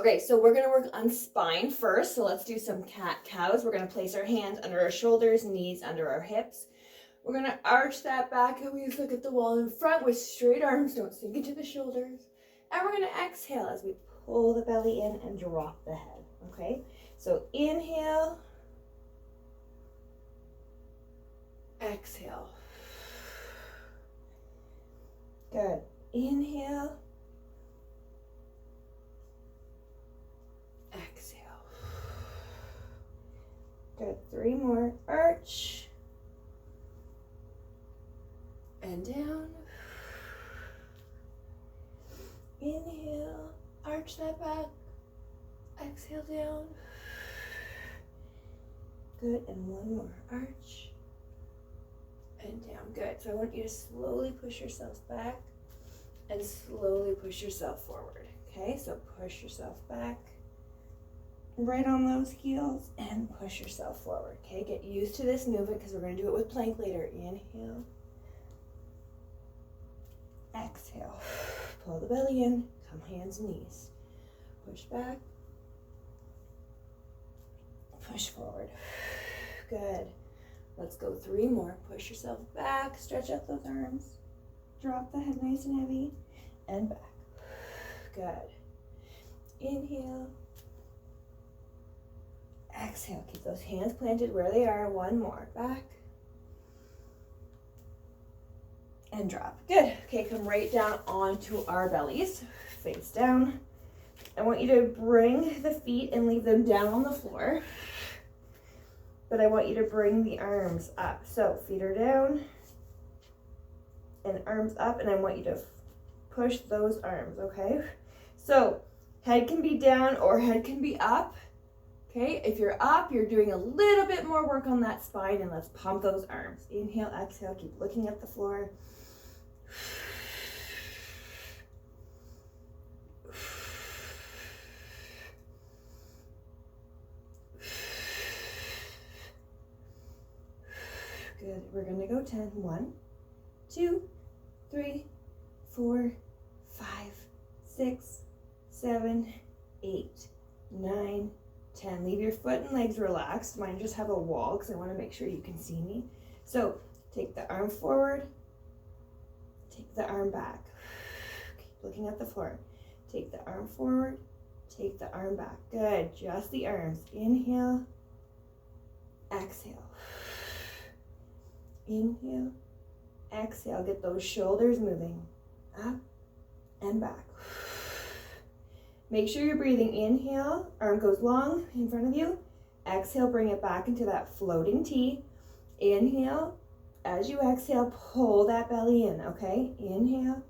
Okay, so we're gonna work on spine first. So let's do some cat-cows. We're gonna place our hands under our shoulders, knees under our hips. We're gonna arch that back and we just look at the wall in front with straight arms, don't sink into the shoulders. And we're gonna exhale as we pull the belly in and drop the head, okay? So inhale, exhale. Good. Inhale, exhale. Good. 3 more. Arch and down. Inhale, arch that back. Exhale down. Good. And 1 more. Arch and down. Good. So I want you to slowly push yourselves back and slowly push yourself forward. Okay, so push yourself back right on those heels and push yourself forward. Okay, get used to this movement because we're going to do it with plank later. Inhale, exhale, pull the belly in, come hands and knees, push back, push forward. Good. Let's go 3 more. Push yourself back, stretch out those arms, drop the head nice and heavy, and back. Good. Inhale, exhale. Keep those hands planted where they are. 1 more. Back. And drop. Good. Okay, come right down onto our bellies. Face down. I want you to bring the feet and leave them down on the floor. But I want you to bring the arms up. So feet are down and arms up, and I want you to push those arms, okay? So head can be down or head can be up. Okay, if you're up, you're doing a little bit more work on that spine, and let's pump those arms. Inhale, exhale, keep looking at the floor. Good, we're gonna go 10. 1, 2, 3, 4, 5, 6, 7, 8, 9, 10. Leave your foot and legs relaxed. Mine just have a wall because I want to make sure you can see me. So take the arm forward, take the arm back. Keep looking at the floor. Take the arm forward, take the arm back. Good, just the arms. Inhale, exhale. Inhale, exhale. Get those shoulders moving up and back. Make sure you're breathing. Inhale, arm goes long in front of you. Exhale, bring it back into that floating T. Inhale, as you exhale, pull that belly in, okay? Inhale,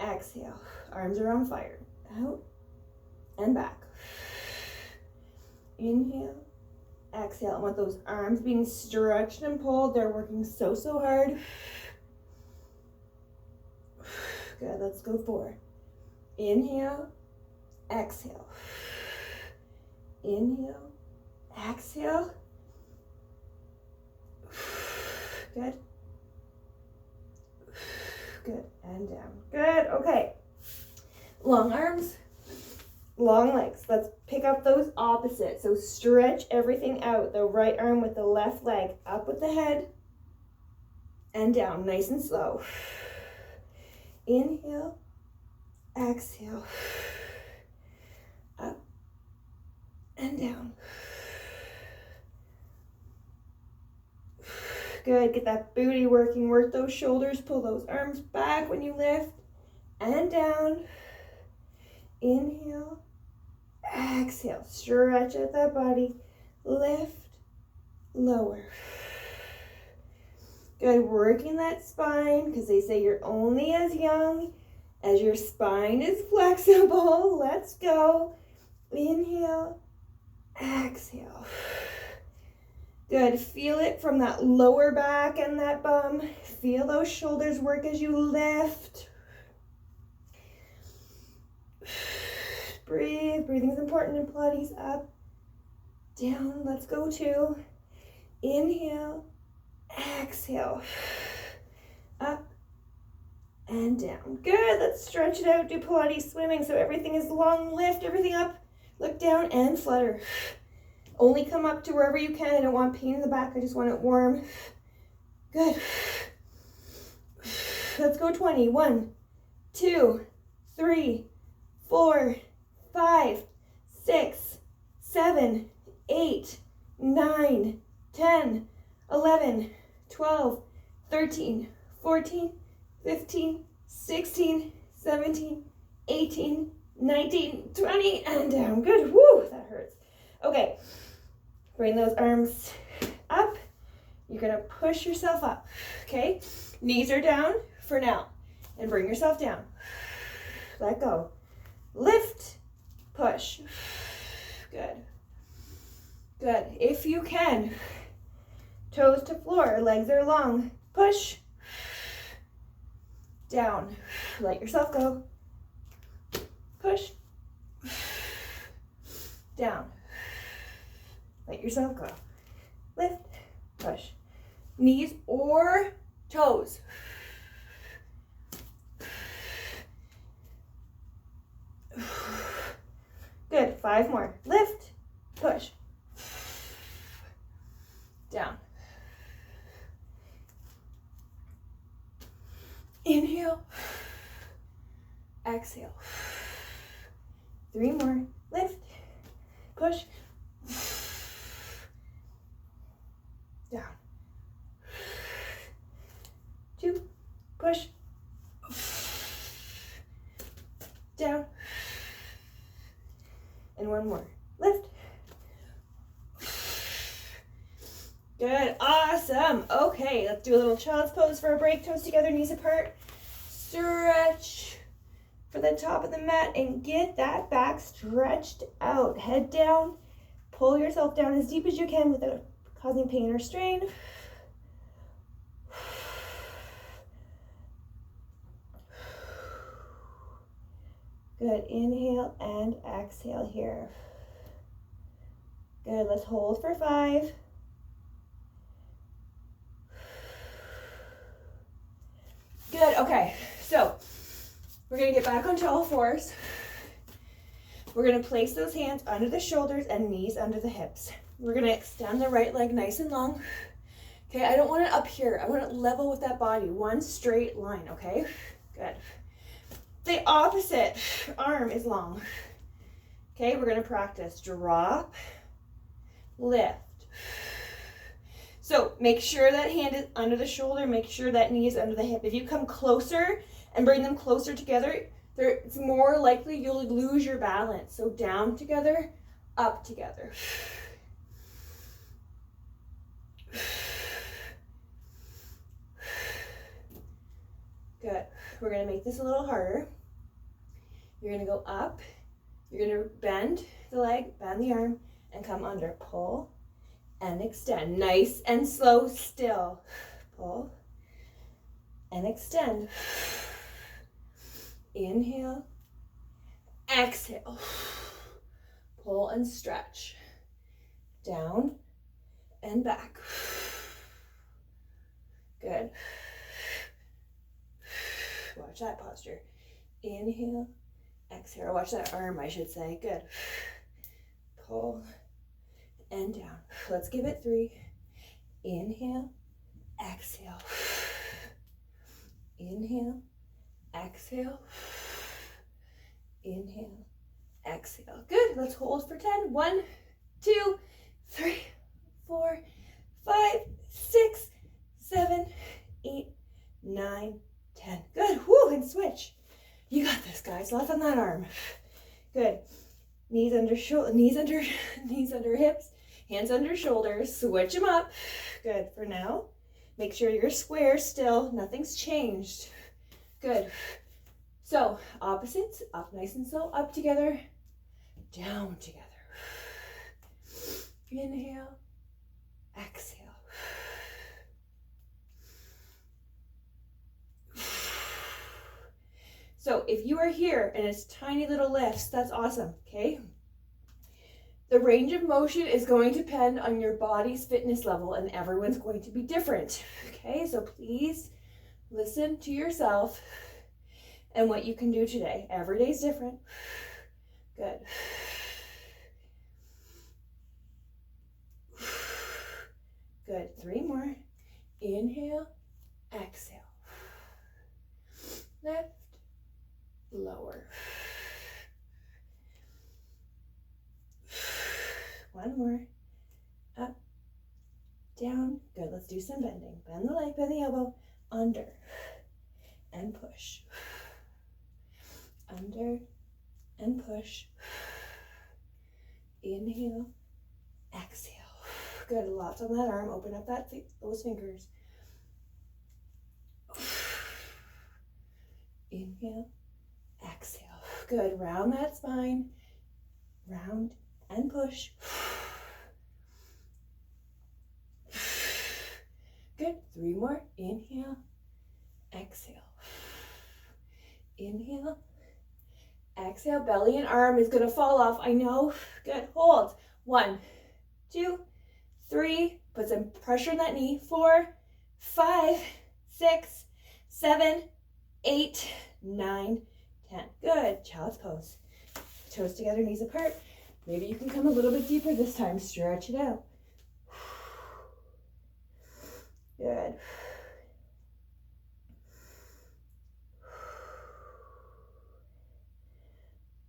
exhale. Arms are on fire. Out and back. Inhale, exhale. I want those arms being stretched and pulled. They're working so hard. Good, let's go 4. Inhale, exhale. Inhale, exhale. Good. Good, and down. Good, okay. Long arms, long legs. Let's pick up those opposites. So stretch everything out. The right arm with the left leg. Up with the head and down, nice and slow. Inhale, exhale. Up and down. Good, get that booty working. Work those shoulders, pull those arms back when you lift and down. Inhale, exhale. Stretch out that body. Lift, lower. Good, working that spine because they say you're only as young as your spine is flexible. Let's go. Inhale, exhale. Good, feel it from that lower back and that bum. Feel those shoulders work as you lift. Breathe, breathing is important in Pilates. Up, down, let's go 2. Inhale, exhale. Up and down. Good, let's stretch it out, do Pilates swimming. So everything is long, lift everything up Look down and flutter. Only come up to wherever you can. I don't want pain in the back. I just want it warm. Good. Let's go 20. 1, 2, 3, 4, 5, 6, 7, 8, 9, 10, 11, 12, 13, 14, 15, 16, 17, 18, 19, 20, and down. Good. Woo, that hurts. Okay. Bring those arms up. You're going to push yourself up. Okay? Knees are down for now. And bring yourself down. Let go. Lift. Push. Good. Good. If you can, toes to floor, legs are long. Push. Down. Let yourself go. Push. Down. Let yourself go. Lift. Push. Knees or toes. Good. 5 more. Lift. Push. Down. Inhale. Exhale. 3 more. Lift. Push. Down. 2. Push. Down. And 1 more. Lift. Good. Awesome. Okay, let's do a little child's pose for a break. Toes together, knees apart. Stretch for the top of the mat and get that back stretched out. Head down. Pull yourself down as deep as you can without causing pain or strain. Good. Inhale and exhale here. Good. Let's hold for 5. Good. Okay. So we're going to get back onto all fours. We're going to place those hands under the shoulders and knees under the hips. We're going to extend the right leg nice and long. Okay. I don't want it up here. I want it level with that body. One straight line. Okay. Good. The opposite arm is long. Okay, we're going to practice drop, lift. So make sure that hand is under the shoulder. Make sure that knee is under the hip. If you come closer and bring them closer together, it's more likely you'll lose your balance. So down together, up together. Good. We're going to make this a little harder. You're going to go up. You're going to bend the leg, bend the arm, and come under. Pull and extend. Nice and slow still. Pull and extend. Inhale. Exhale. Pull and stretch. Down and back. Good. Watch that posture. Inhale, exhale. Watch that arm, I should say. Good. Pull and down. Let's give it 3. Inhale, exhale. Inhale, exhale. Inhale, exhale. Good. Let's hold for 10. 1, 2, 3, 4, 5, 6, 7, 8, 9, 10. Good. Woo, and switch. You got this, guys. Left on that arm. Good. Knees under shoulder, knees under hips, hands under shoulders. Switch them up. Good. For now, make sure you're square still. Nothing's changed. Good. So opposites, up nice and slow, up together, down together. Inhale, exhale. So if you are here and it's tiny little lifts, that's awesome, okay? The range of motion is going to depend on your body's fitness level, and everyone's going to be different, okay? So please listen to yourself and what you can do today. Every day is different. Good. Good. 3 more. Inhale, exhale. Lift, lower. 1 more. Up, down. Good. Let's do some bending. Bend the leg, bend the elbow. Under and push. Under and push. Inhale, exhale. Good. Lots on that arm. Open up those fingers. Inhale, exhale. Good. Round that spine. Round and push. Good. 3 more. Inhale, exhale. Inhale, exhale. Belly and arm is going to fall off. I know. Good. Hold. 1, 2, 3. Put some pressure in that knee. 4, 5, 6, 7, 8, 9, 10. Good. Child's pose. Toes together, knees apart. Maybe you can come a little bit deeper this time. Stretch it out. Good.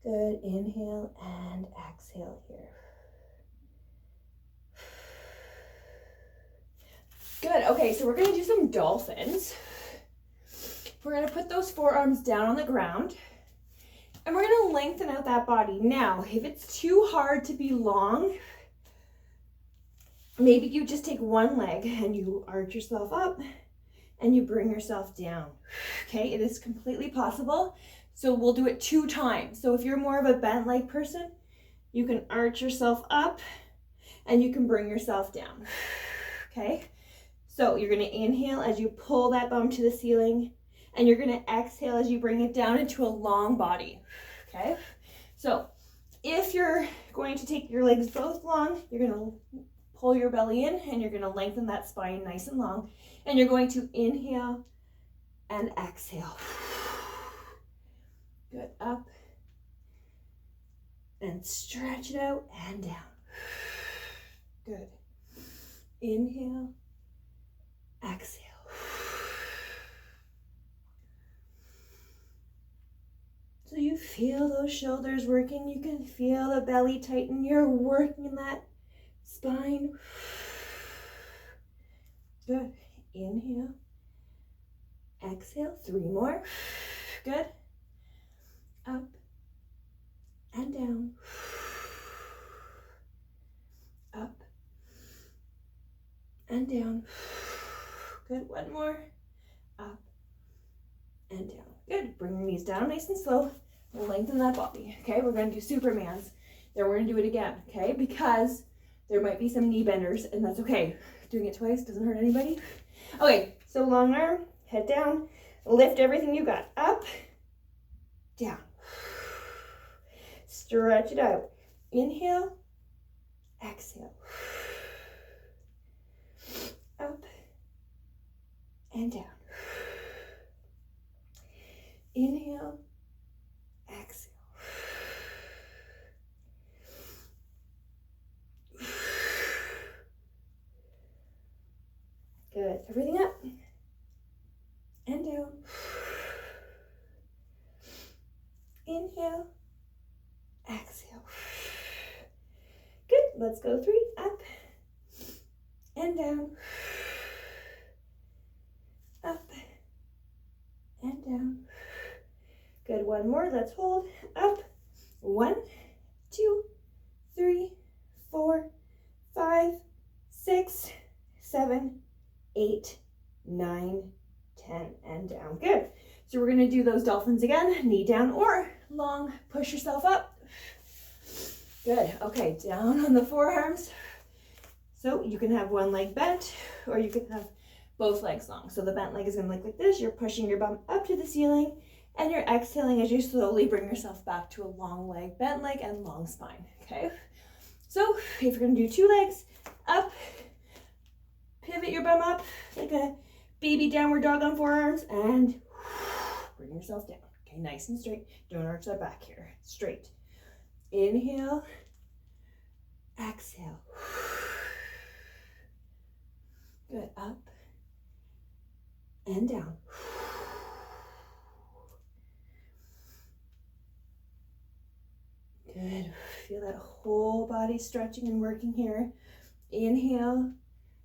Good. Inhale and exhale here. Good. Okay, so we're going to do some dolphins. We're going to put those forearms down on the ground. And we're going to lengthen out that body. Now, if it's too hard to be long, maybe you just take one leg and you arch yourself up and you bring yourself down. Okay, it is completely possible. So we'll do it 2 times. So if you're more of a bent leg person, you can arch yourself up and you can bring yourself down. Okay, so you're going to inhale as you pull that bum to the ceiling, and you're going to exhale as you bring it down into a long body. Okay, so if you're going to take your legs both long, you're going to pull your belly in and you're going to lengthen that spine nice and long, and you're going to inhale and exhale. Good. Up and stretch it out and down. Good. Inhale, exhale. So you feel those shoulders working. You can feel the belly tighten. You're working that spine. Good. Inhale, exhale. 3 more. Good. Up and down. Up and down. Good. 1 more. Up and down. Good. Bring your knees down nice and slow. Lengthen that body. Okay, we're going to do Supermans. Then we're going to do it again. Okay, because there might be some knee benders, and that's okay. Doing it twice doesn't hurt anybody. Okay, so long arm, head down, lift everything you got. Up, down. Stretch it out. Inhale, exhale. Up and down. Inhale, exhale. Good. Everything up and down. Inhale, exhale. Good. Let's go 3. Up and down. Up and down. Good. 1 more. Let's hold. Up. 1, 2, 3, 4, 5, 6, 7, 8, 9, 10, and down. Good. So we're going to do those dolphins again. Knee down or long. Push yourself up. Good. Okay. Down on the forearms. So you can have one leg bent, or you can have both legs long. So the bent leg is going to look like this. You're pushing your bum up to the ceiling, and you're exhaling as you slowly bring yourself back to a long leg, bent leg, and long spine. Okay. So if you're going to do 2 legs, up, pivot your bum up like a baby downward dog on forearms, and bring yourself down. Okay, nice and straight. Don't arch that back here. Straight. Inhale, exhale. Good. Up and down. Good. Feel that whole body stretching and working here. Inhale.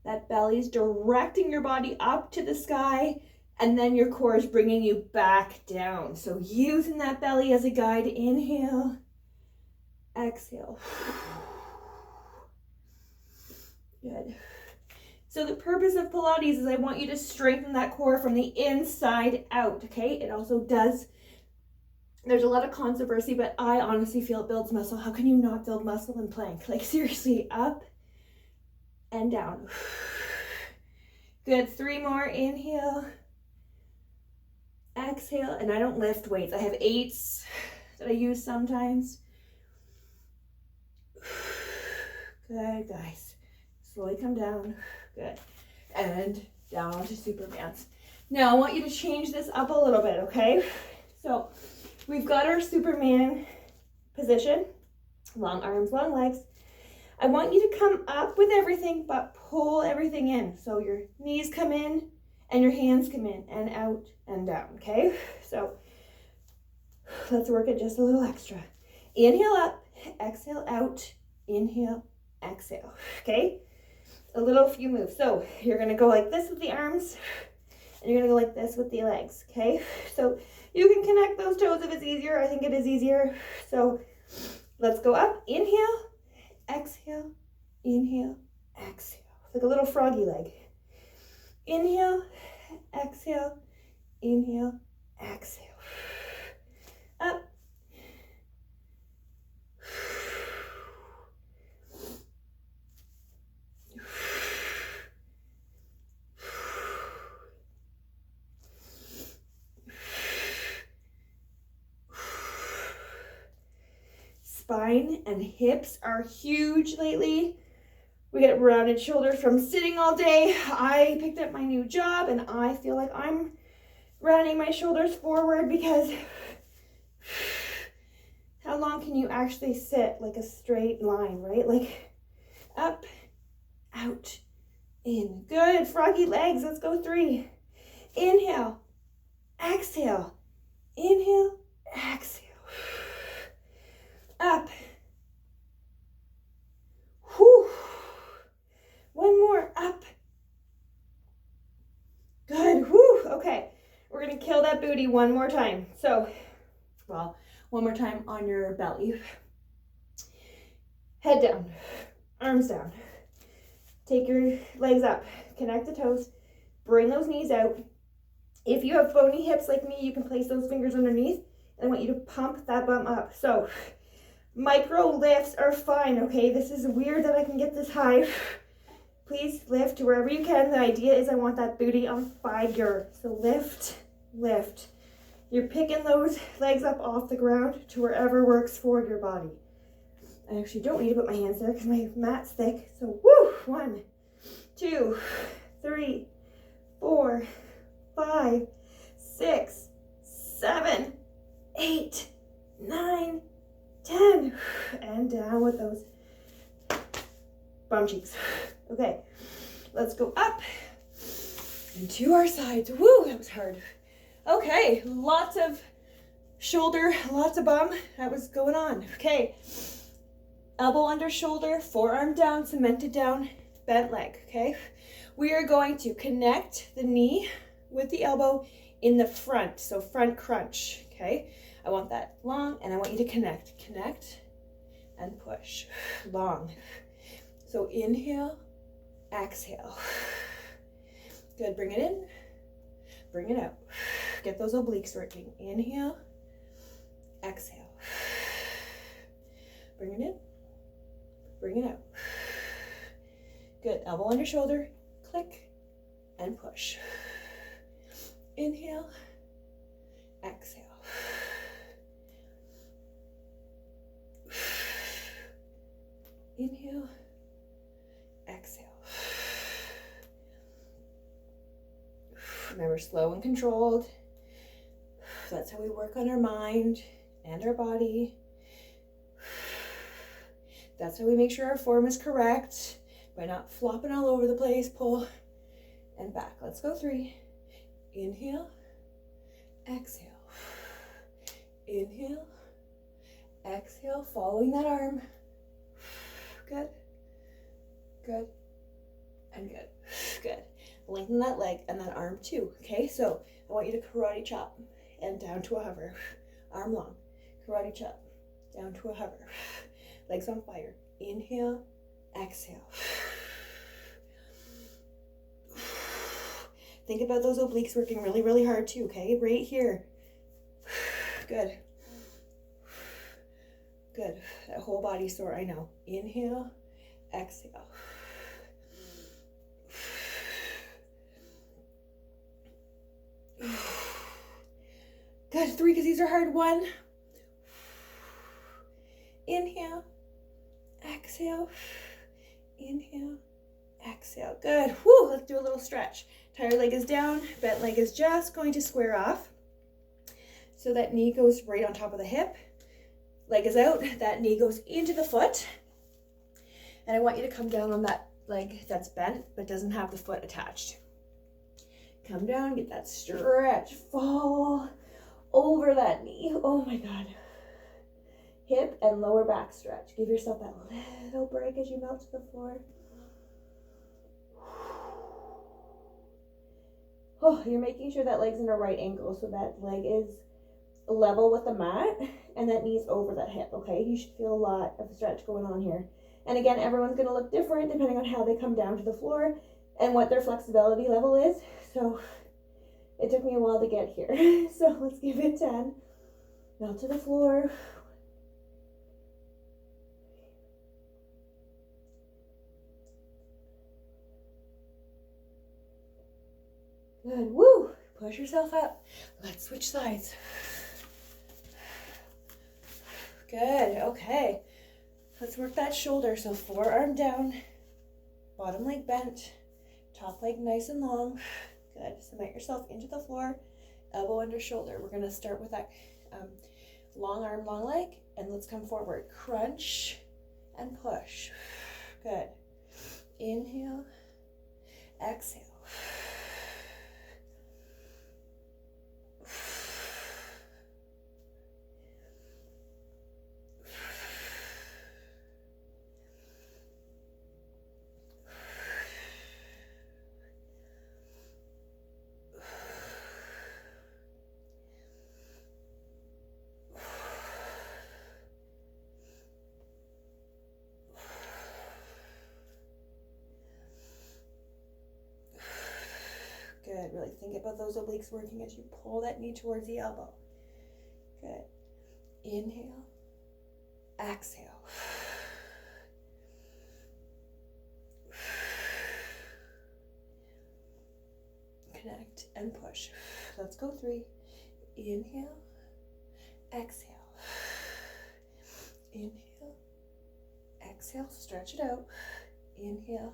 That belly is directing your body up to the sky, and then your core is bringing you back down. So using that belly as a guide. Inhale. Exhale. Good. So the purpose of Pilates is I want you to strengthen that core from the inside out, okay? It also does, there's a lot of controversy, but I honestly feel it builds muscle. How can you not build muscle in plank? Like seriously, up and down. Good, 3 more. Inhale, exhale, and I don't lift weights. I have 8s that I use sometimes. Good, guys. Slowly come down. Good. And down to Superman's. Now I want you to change this up a little bit, okay? So we've got our Superman position. Long arms, long legs. I want you to come up with everything, but pull everything in. So your knees come in and your hands come in and out and down, okay? So let's work it just a little extra. Inhale up, exhale out, inhale, exhale, okay? A little few moves. So you're gonna go like this with the arms, and you're gonna go like this with the legs, okay? So you can connect those toes if it's easier. I think it is easier. So let's go up. Inhale, exhale, inhale, exhale. It's like a little froggy leg. Inhale, exhale, inhale, exhale. Up. Spine and hips are huge lately. We get rounded shoulders from sitting all day. I picked up my new job and I feel like I'm rounding my shoulders forward because how long can you actually sit like a straight line, right? Like up, out, in. Good, froggy legs. Let's go 3. Inhale, exhale, inhale, exhale. Up. Whew. One more. Up. Good. Whew. Okay. We're going to kill that booty one more time. So, well, one more time on your belly. Head down. Arms down. Take your legs up. Connect the toes. Bring those knees out. If you have bony hips like me, you can place those fingers underneath. And I want you to pump that bum up. So, micro lifts are fine, okay? This is weird that I can get this high. Please lift to wherever you can. The idea is I want that booty on fire. So lift, lift. You're picking those legs up off the ground to wherever works for your body. I actually don't need to put my hands there because my mat's thick. So woo! 1, 2, 3, 4, 5, 6, 7, 8, 9, 10, and down with those bum cheeks. Okay, let's go up and to our sides. Woo, that was hard. Okay, lots of shoulder, lots of bum. That was going on. Okay, elbow under shoulder, forearm down, cemented down, bent leg, okay? We are going to connect the knee with the elbow in the front, so front crunch, okay? I want that long, and I want you to connect, and push, long. So inhale, exhale. Good, bring it in, bring it out. Get those obliques working. Inhale, exhale. Bring it in, bring it out. Good, elbow on your shoulder, click, and push. Inhale, exhale. Inhale, exhale. Remember, slow and controlled. That's how we work on our mind and our body. That's how we make sure our form is correct by not flopping all over the place. Pull and back. Let's go 3. Inhale, exhale. Inhale, exhale, following that arm. Good, good, and good, good. Lengthen that leg and that arm too, okay? So I want you to karate chop and down to a hover. Arm long, karate chop, down to a hover. Legs on fire. Inhale, exhale. Think about those obliques working really, really hard too, okay? Right here. Good. Good. That whole body sore, I know. Inhale, exhale. Good. 3, because these are hard. 1. Inhale, exhale. Inhale, exhale. Good. Woo, let's do a little stretch. Tired leg is down, bent leg is just going to square off. So that knee goes right on top of the hip. Leg is out, that knee goes into the foot. And I want you to come down on that leg that's bent but doesn't have the foot attached. Come down, get that stretch, fall over that knee. Oh my God. Hip and lower back stretch. Give yourself that little break as you melt to the floor. Oh, you're making sure that leg's in a right angle so that leg is level with the mat and that knee's over that hip, okay? You should feel a lot of stretch going on here. And again, everyone's gonna look different depending on how they come down to the floor and what their flexibility level is. So it took me a while to get here. So let's give it 10. Melt to the floor. Good, woo! Push yourself up. Let's switch sides. Good, okay. Let's work that shoulder. So forearm down, bottom leg bent, top leg nice and long. Good, cement yourself into the floor, elbow under shoulder. We're gonna start with that long arm, long leg, and let's come forward. Crunch and push. Good. Inhale, exhale. Good, really think about those obliques working as you pull that knee towards the elbow. Good. Inhale, exhale. Connect and push. Let's go 3. Inhale, exhale. Inhale, exhale, stretch it out. Inhale,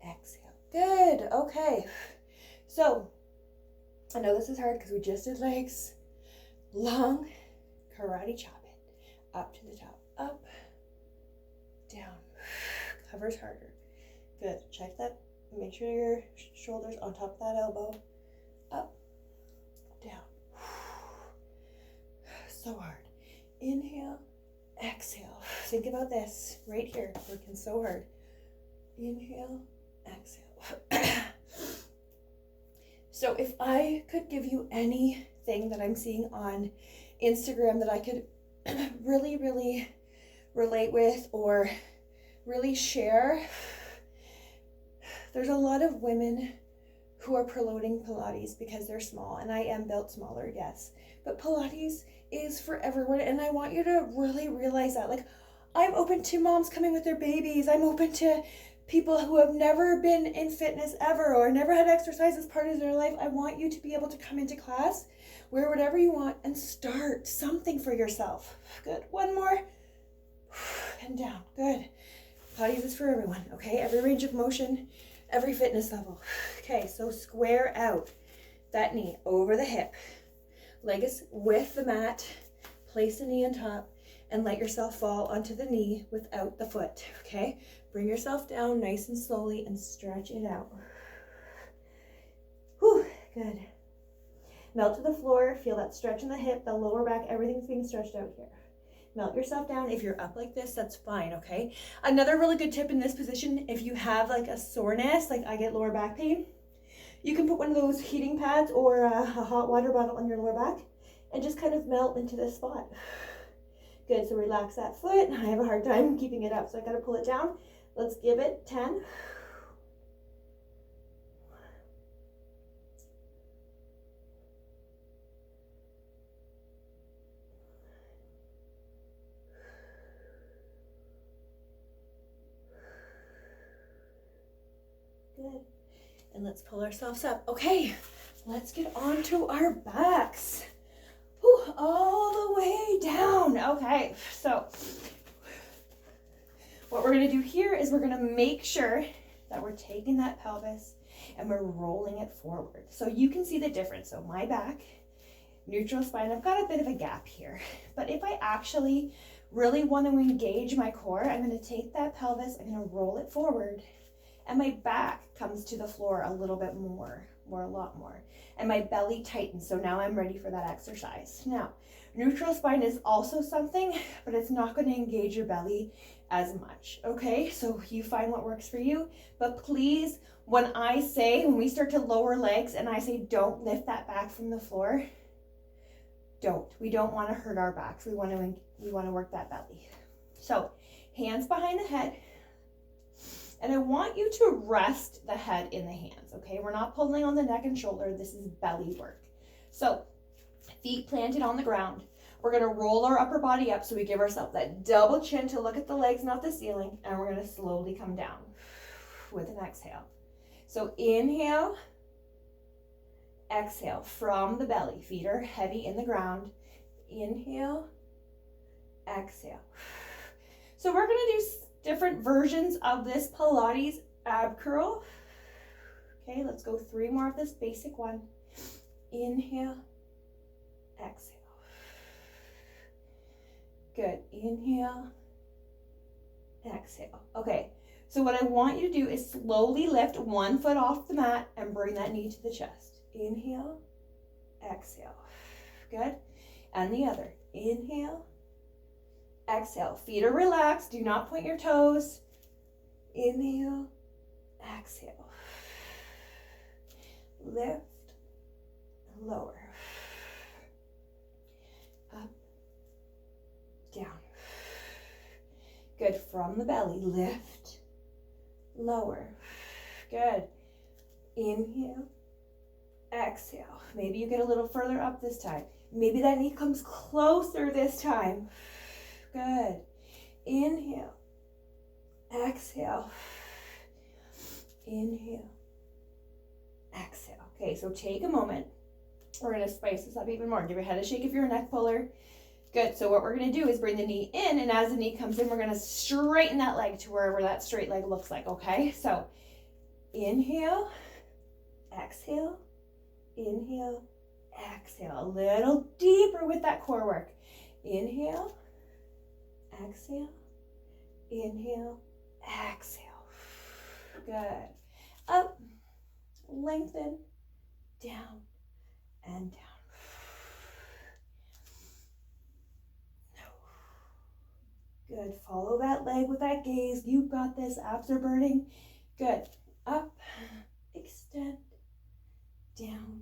exhale. Good, okay. So, I know this is hard because we just did legs. Long, karate chop it. Up to the top, up, down. Covers harder. Good, check that. Make sure your shoulder's on top of that elbow. Up, down. So hard. Inhale, exhale. Think about this right here, working so hard. Inhale, exhale. So if I could give you anything that I'm seeing on Instagram that I could really, really relate with or really share, there's a lot of women who are promoting Pilates because they're small, and I am built smaller, yes, but Pilates is for everyone, and I want you to really realize that. Like, I'm open to moms coming with their babies. I'm open to people who have never been in fitness ever or never had exercise as part of their life. I want you to be able to come into class, wear whatever you want, and start something for yourself. Good. One more. And down. Good. Pilates is for everyone, okay? Every range of motion, every fitness level. Okay, so square out that knee over the hip. Leg is with the mat. Place the knee on top and let yourself fall onto the knee without the foot, okay? Bring yourself down nice and slowly and stretch it out. Good. Melt to the floor. Feel that stretch in the hip, the lower back, everything's being stretched out here. Melt yourself down. If you're up like this, that's fine, okay? Another really good tip in this position, if you have like a soreness, like I get lower back pain, you can put one of those heating pads or a hot water bottle on your lower back and just kind of melt into this spot. Good, so relax that foot. I have a hard time keeping it up, so I gotta pull it down. Let's give it 10. Good. And let's pull ourselves up. Okay, let's get on to our backs. Whew, all the way down. Okay, so what we're gonna do here is we're gonna make sure that we're taking that pelvis and we're rolling it forward. So you can see the difference. So my back, neutral spine, I've got a bit of a gap here. But if I actually really want to engage my core, I'm gonna take that pelvis, I'm gonna roll it forward, and my back comes to the floor a little bit more, a lot more. And my belly tightens, so now I'm ready for that exercise. Now, neutral spine is also something, but it's not gonna engage your belly as much, okay? So you find what works for you, but please, when we start to lower legs and I say don't lift that back from the floor, don't. We don't wanna hurt our backs. We wanna work that belly. So, hands behind the head, and I want you to rest the head in the hands, okay? We're not pulling on the neck and shoulder. This is belly work. So, feet planted on the ground. We're gonna roll our upper body up so we give ourselves that double chin to look at the legs, not the ceiling, and we're gonna slowly come down with an exhale. So inhale, exhale from the belly. Feet are heavy in the ground. Inhale, exhale. So we're gonna do different versions of this Pilates ab curl. Okay, let's go 3 more of this basic one. Inhale, exhale. Good, inhale, exhale. Okay, so what I want you to do is slowly lift one foot off the mat and bring that knee to the chest. Inhale, exhale. Good, and the other. Inhale, exhale. Feet are relaxed. Do not point your toes. Inhale, exhale. Lift, lower. Up, down. Good. From the belly, lift, lower. Good. Inhale, exhale. Maybe you get a little further up this time. Maybe that knee comes closer this time. Good. Inhale, exhale. Inhale, exhale. Okay, so take a moment. We're gonna spice this up even more. Give your head a shake if you're a neck puller. Good, so what we're gonna do is bring the knee in, and as the knee comes in, we're gonna straighten that leg to wherever that straight leg looks like, okay? So, inhale, exhale, inhale, exhale. A little deeper with that core work. Inhale, exhale, inhale, exhale. Good. Up, lengthen, down, and down. Good. Follow that leg with that gaze. You've got this. Abs are burning. Good. Up, extend, down,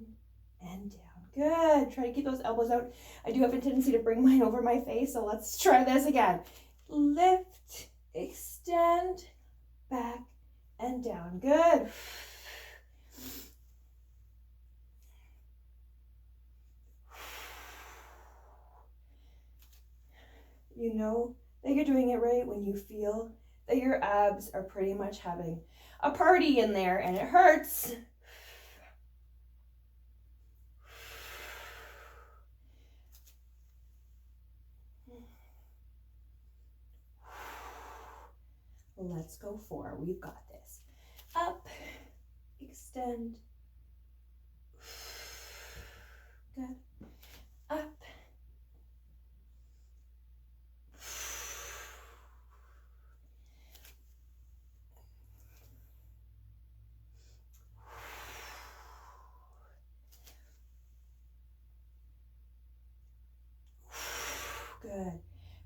and down. Good. Try to keep those elbows out. I do have a tendency to bring mine over my face, so let's try this again. Lift, extend, back, and down. Good. You know that you're doing it right when you feel that your abs are pretty much having a party in there and it hurts. Let's go 4. We've got this. Up, extend. Good. Up.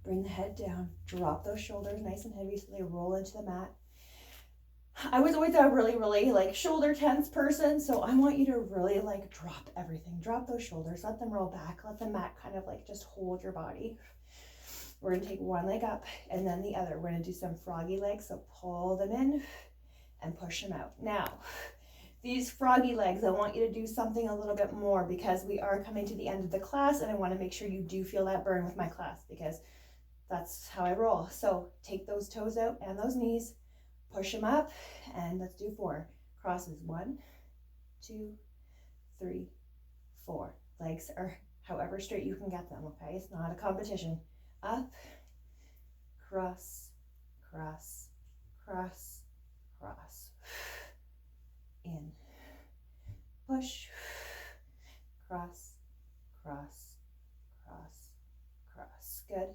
Bring the head down. Drop those shoulders nice and heavy so they roll into the mat. I was always a really, really like shoulder tense person, so I want you to really like drop everything. Drop those shoulders, let them roll back, let the mat kind of like just hold your body. We're gonna take one leg up and then the other. We're gonna do some froggy legs, so pull them in and push them out. Now, these froggy legs, I want you to do something a little bit more because we are coming to the end of the class and I want to make sure you do feel that burn with my class because that's how I roll. So take those toes out and those knees, push them up, and let's do 4 crosses. 1, 2, 3, 4. Legs are however straight you can get them, okay? It's not a competition. Up, cross, cross, cross, cross. In, push, cross, cross, cross, cross. Good.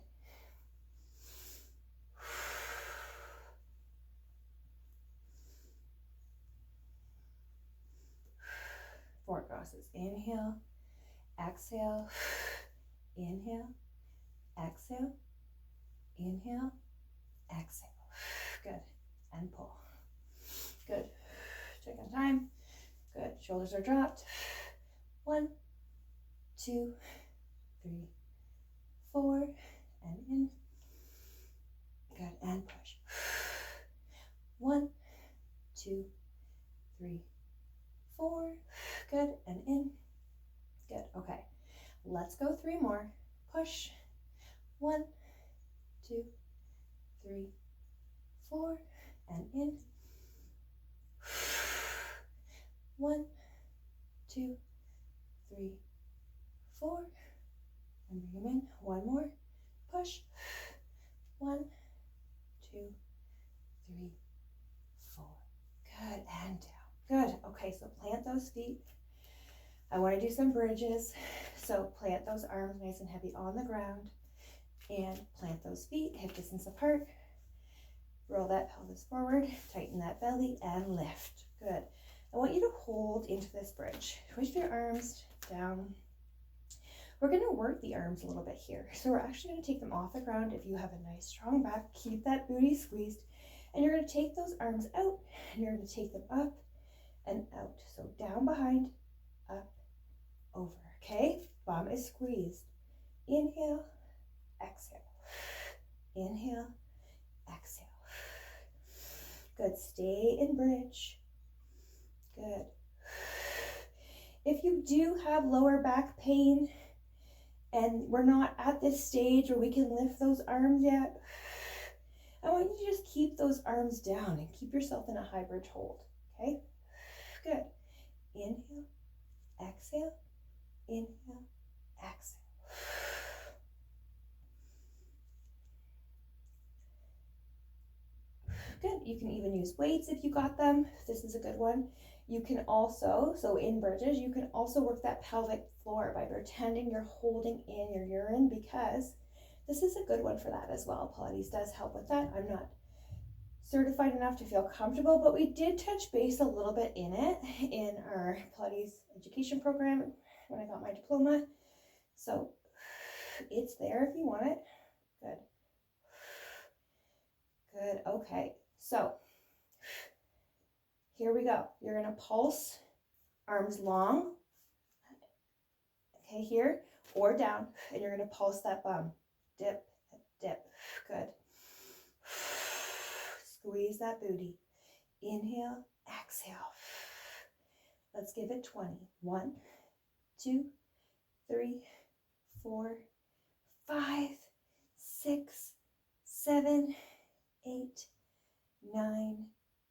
Four crosses. Inhale, exhale, inhale, exhale, inhale, exhale. Good. And pull. Good. Check on time. Good. Shoulders are dropped. 1, 2, 3, 4, and in. Good. And push. 1, 2, 3, 4. Good. And in. Good. Okay. Let's go 3 more. Push. 1, 2, 3, 4, and in. 1, 2, 3, 4, and bring them in. 1 more. Push. 1, 2, 3, 4. Good. And down. Good. Okay, so plant those feet. I want to do some bridges. So plant those arms nice and heavy on the ground and plant those feet hip distance apart. Roll that pelvis forward, tighten that belly and lift. Good. I want you to hold into this bridge. Push your arms down. We're going to work the arms a little bit here. So we're actually going to take them off the ground. If you have a nice strong back, keep that booty squeezed. And you're going to take those arms out and you're going to take them up and out. So down, behind, up, over. Okay? Bum is squeezed. Inhale, exhale. Inhale, exhale. Good. Stay in bridge. Good. If you do have lower back pain and we're not at this stage where we can lift those arms yet, I want you to just keep those arms down and keep yourself in a high bridge hold. Okay? Good. Inhale, exhale, inhale, exhale. Good. You can even use weights if you got them. This is a good one. You can also, so in bridges, you can also work that pelvic floor by pretending you're holding in your urine because this is a good one for that as well. Pilates does help with that. I'm not certified enough to feel comfortable, but we did touch base a little bit in it in our Pilates education program when I got my diploma. So it's there if you want it. Good. Good. Okay. So here we go. You're going to pulse, arms long. Okay, here or down, and you're going to pulse that bum. Dip, dip. Good. Squeeze that booty. Inhale, exhale. Let's give it 20. 1, 2, 3, 4, 5, 6, 7, 8, 9,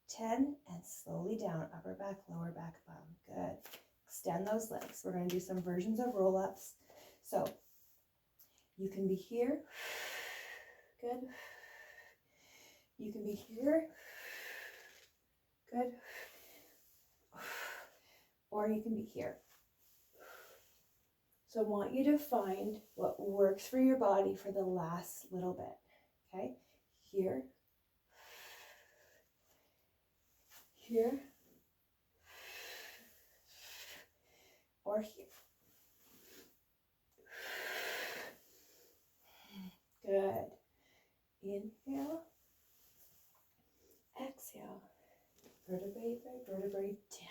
10, and slowly down, upper back, lower back, bum. Good. Extend those legs. We're going to do some versions of roll-ups. So you can be here. Good. You can be here. Good. Or you can be here. So I want you to find what works for your body for the last little bit. Okay? Here. Here. Or here. Good. Inhale. Exhale. Vertebrae by vertebrae down.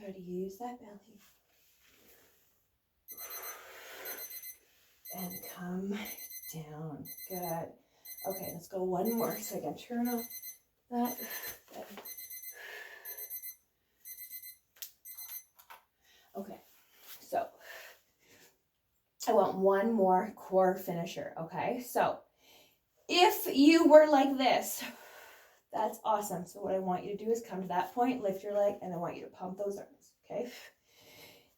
Good. Use that belly. And come down. Good. Okay, let's go one more so I can turn off that. Good. Okay, so I want one more core finisher, okay? So if you were like this, that's awesome. So what I want you to do is come to that point, lift your leg, and I want you to pump those arms, okay?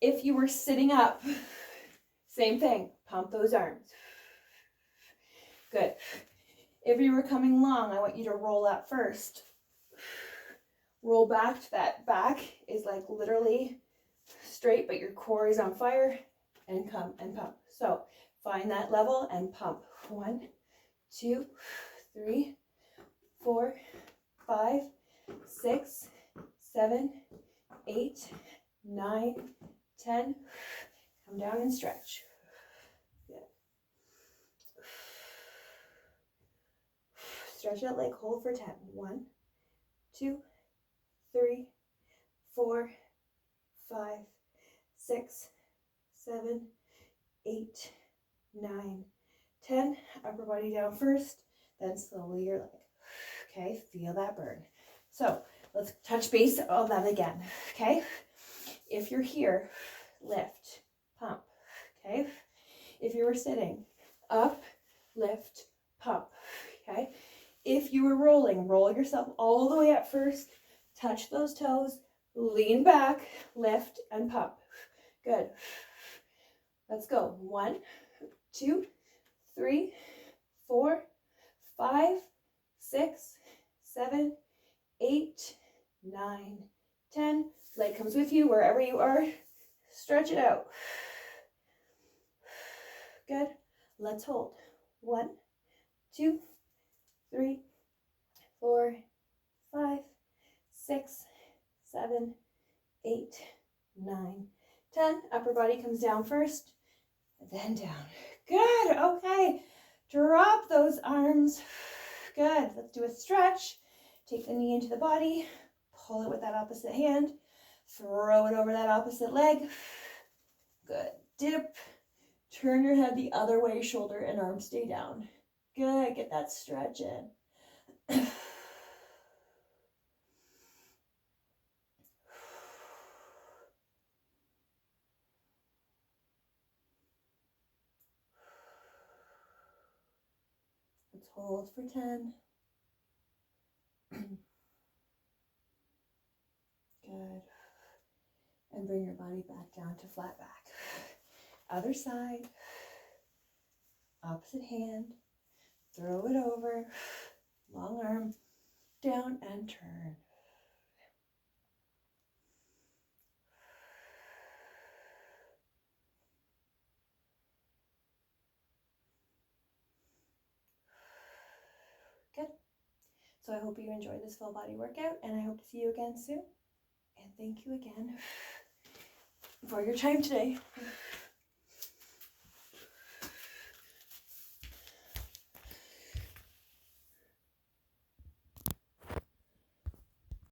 If you were sitting up, same thing, pump those arms. Good. If you were coming long, I want you to roll up first. Roll back to that back is like literally straight, but your core is on fire, and come and pump. So find that level and pump. 1, 2, 3, 4, 5, 6, 7, 8, 9, 10. Come down and stretch. Good. Stretch that leg, hold for 10. 1, 2, 3, 4, 5, 6, 7, 8, 9, 10. Upper body down first, then slowly your leg. Okay, feel that burn. So let's touch base on that again. Okay, if you're here, lift, pump. Okay, if you were sitting, up, lift, pump. Okay, if you were rolling, roll yourself all the way up first, touch those toes, lean back, lift, and pump. Good. Let's go. 1, 2, 3, 4, 5, 6, 7, 8, 9, 10. Leg comes with you wherever you are. Stretch it out. Good. Let's hold. 1, 2, 3, 4, 5, 6, 7, 8, 9, 10. Upper body comes down first, and then down. Good. Okay. Drop those arms. Good. Let's do a stretch. Take the knee into the body. Pull it with that opposite hand. Throw it over that opposite leg. Good. Dip. Turn your head the other way. Shoulder and arm stay down. Good. Get that stretch in. Let's hold for 10. Good. And bring your body back down to flat back. Other side. Opposite hand. Throw it over. Long arm. Down and turn. Good. So I hope you enjoyed this full body workout, and I hope to see you again soon. And thank you again for your time today.